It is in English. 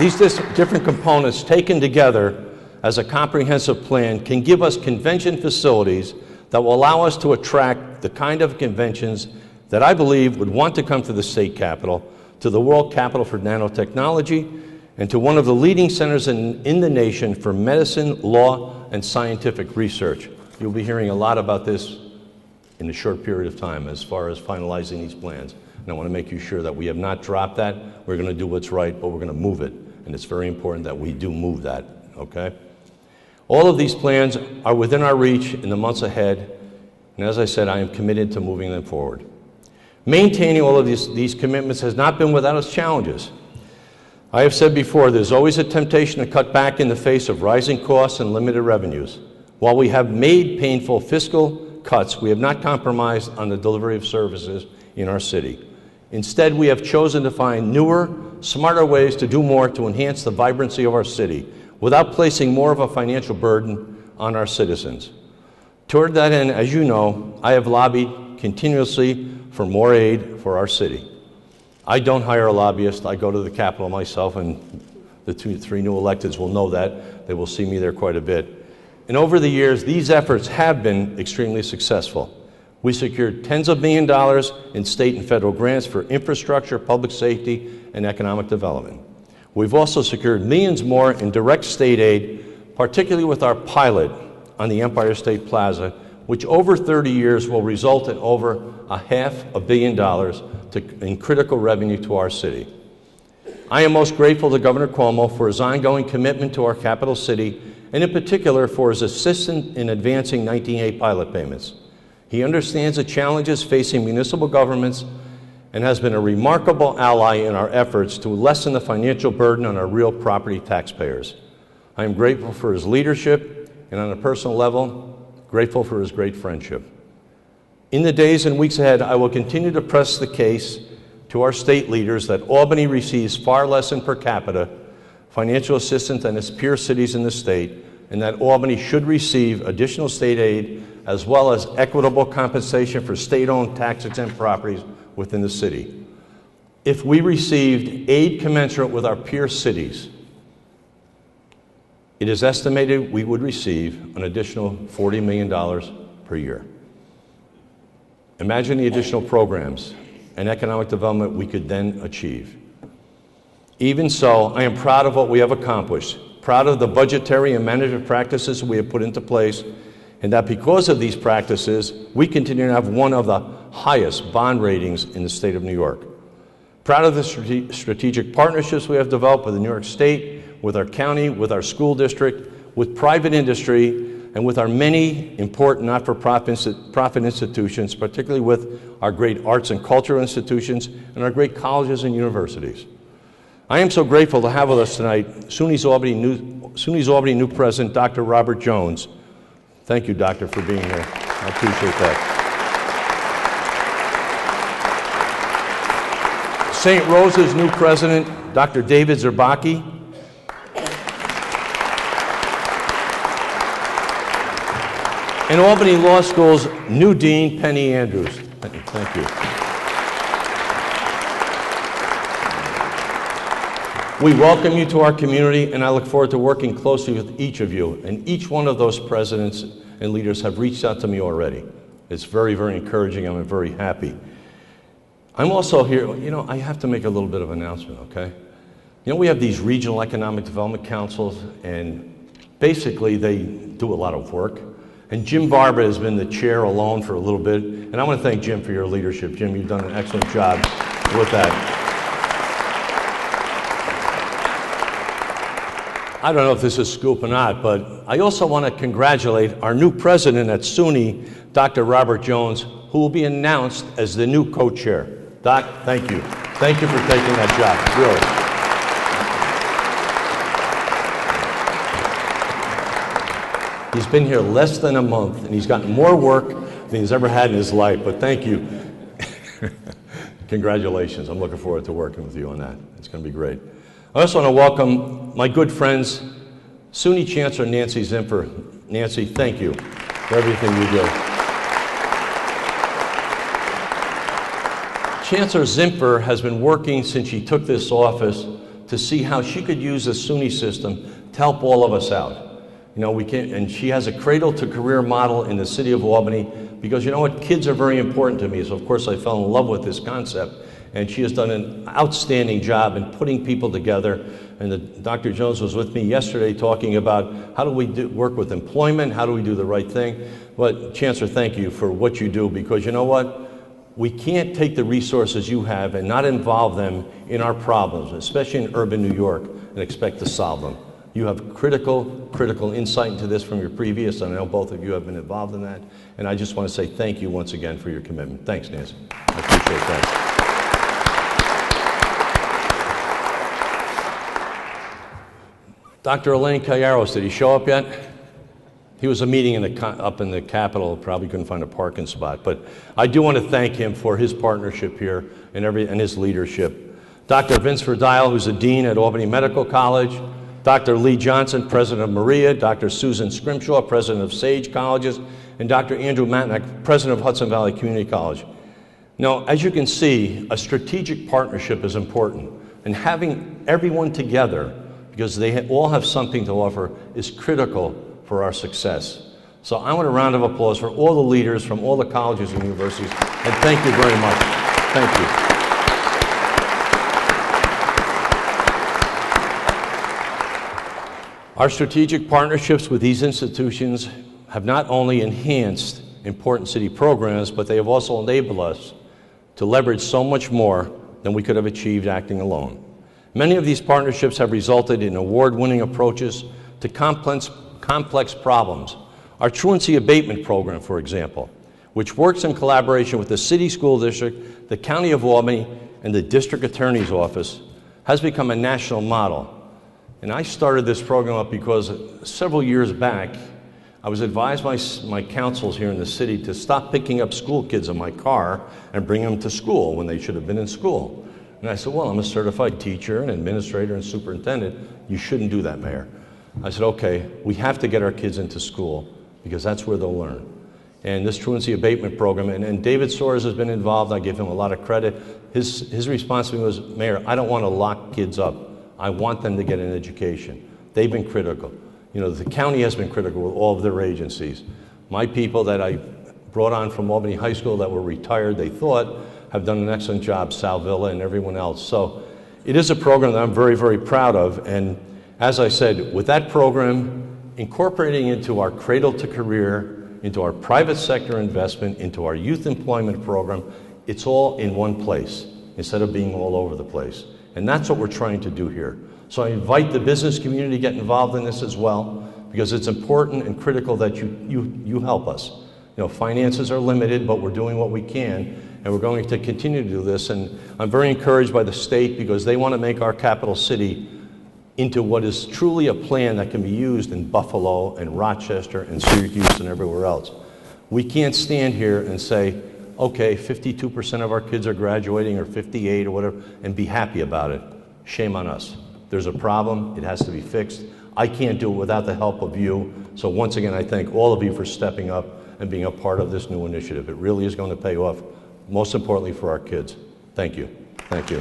These different components taken together as a comprehensive plan can give us convention facilities that will allow us to attract the kind of conventions that I believe would want to come to the state capitol, to the World Capital for Nanotechnology, and to one of the leading centers in the nation for medicine, law, and scientific research. You'll be hearing a lot about this in a short period of time as far as finalizing these plans. And I want to make you sure that we have not dropped that. We're going to do what's right, but we're going to move it. And it's very important that we do move that, okay? All of these plans are within our reach in the months ahead. And as I said, I am committed to moving them forward. Maintaining all of these commitments has not been without its challenges. I have said before, there's always a temptation to cut back in the face of rising costs and limited revenues. While we have made painful fiscal cuts, we have not compromised on the delivery of services in our city. Instead, we have chosen to find newer, smarter ways to do more to enhance the vibrancy of our city without placing more of a financial burden on our citizens. Toward that end, as you know, I have lobbied continuously for more aid for our city. I don't hire a lobbyist. I go to the Capitol myself, and the three new electeds will know that. They will see me there quite a bit. And over the years, these efforts have been extremely successful. We secured tens of millions of dollars in state and federal grants for infrastructure, public safety, and economic development. We've also secured millions more in direct state aid, particularly with our pilot on the Empire State Plaza, which over 30 years will result in over $500 million in critical revenue to our city. I am most grateful to Governor Cuomo for his ongoing commitment to our capital city, and in particular for his assistance in advancing 19A pilot payments. He understands the challenges facing municipal governments and has been a remarkable ally in our efforts to lessen the financial burden on our real property taxpayers. I am grateful for his leadership, and on a personal level, grateful for his great friendship. In the days and weeks ahead, I will continue to press the case to our state leaders that Albany receives far less in per capita financial assistance than its peer cities in the state, and that Albany should receive additional state aid as well as equitable compensation for state-owned tax-exempt properties within the city. If we received aid commensurate with our peer cities, it is estimated we would receive an additional $40 million per year. Imagine the additional programs and economic development we could then achieve. Even so, I am proud of what we have accomplished, proud of the budgetary and management practices we have put into place, and that because of these practices, we continue to have one of the highest bond ratings in the state of New York. Proud of the strategic partnerships we have developed with the New York State, with our county, with our school district, with private industry, and with our many important not-for-profit institutions, particularly with our great arts and cultural institutions and our great colleges and universities. I am so grateful to have with us tonight SUNY's Albany new president, Dr. Robert Jones. Thank you, Doctor, for being here. I appreciate that. St. Rose's new president, Dr. David Zerbaki. And Albany Law School's new dean, Penny Andrews. Thank you. We welcome you to our community, and I look forward to working closely with each of you. And each one of those presidents and leaders have reached out to me already. It's very, very encouraging. I'm very happy. I'm also here, I have to make a little bit of an announcement, okay? We have these regional economic development councils, and basically they do a lot of work. And Jim Barber has been the chair alone for a little bit, and I want to thank Jim for your leadership. Jim, you've done an excellent job with that. I don't know if this is a scoop or not, but I also want to congratulate our new president at SUNY, Dr. Robert Jones, who will be announced as the new co-chair. Doc, thank you. Thank you for taking that job, really. He's been here less than a month, and he's gotten more work than he's ever had in his life, but thank you. Congratulations. I'm looking forward to working with you on that. It's going to be great. I also want to welcome my good friends, SUNY Chancellor Nancy Zimpher. Nancy, thank you for everything you do. Chancellor Zimpher has been working since she took this office to see how she could use the SUNY system to help all of us out. You know, and she has a cradle to career model in the city of Albany, because you know what, kids are very important to me, so of course I fell in love with this concept, and she has done an outstanding job in putting people together. And Dr. Jones was with me yesterday talking about how do we work with employment, how do we do the right thing. But Chancellor, thank you for what you do, because you know what? We can't take the resources you have and not involve them in our problems, especially in urban New York, and expect to solve them. You have critical insight into this from your previous, and I know both of you have been involved in that. And I just want to say thank you once again for your commitment. Thanks, Nancy. I appreciate that. Dr. Elaine Callaros, did he show up yet? He was a meeting up in the Capitol, probably couldn't find a parking spot. But I do want to thank him for his partnership here and his leadership. Dr. Vince Verdile, who's a dean at Albany Medical College. Dr. Lee Johnson, president of Maria. Dr. Susan Scrimshaw, president of Sage Colleges. And Dr. Andrew Matnack, president of Hudson Valley Community College. Now, as you can see, a strategic partnership is important. And having everyone together, because they all have something to offer, is critical for our success. So I want a round of applause for all the leaders from all the colleges and universities, and thank you very much. Thank you. Our strategic partnerships with these institutions have not only enhanced important city programs, but they have also enabled us to leverage so much more than we could have achieved acting alone. Many of these partnerships have resulted in award-winning approaches to complex problems. Our truancy abatement program, for example, which works in collaboration with the City School District, the County of Albany, and the District Attorney's Office, has become a national model. And I started this program up because several years back, I was advised by my councils here in the city to stop picking up school kids in my car and bring them to school when they should have been in school. And I said, well, I'm a certified teacher and administrator and superintendent. You shouldn't do that, Mayor. I said, okay, we have to get our kids into school because that's where they'll learn. And this truancy abatement program, and David Soares has been involved. I give him a lot of credit. His response to me was, Mayor, I don't want to lock kids up. I want them to get an education. They've been critical. You know, the county has been critical with all of their agencies. My people that I brought on from Albany High School that were retired, they thought, have done an excellent job, Sal Villa and everyone else. So it is a program that I'm very, very proud of. And as I said, with that program, incorporating into our cradle to career, into our private sector investment, into our youth employment program, it's all in one place instead of being all over the place. And that's what we're trying to do here. So I invite the business community to get involved in this as well, because it's important and critical that you help us. You know, finances are limited, but we're doing what we can, and we're going to continue to do this. And I'm very encouraged by the state because they want to make our capital city into what is truly a plan that can be used in Buffalo and Rochester and Syracuse and everywhere else. We can't stand here and say, okay, 52% of our kids are graduating or 58 or whatever, and be happy about it. Shame on us. There's a problem, it has to be fixed. I can't do it without the help of you. So once again, I thank all of you for stepping up and being a part of this new initiative. It really is going to pay off, most importantly for our kids. Thank you. Thank you.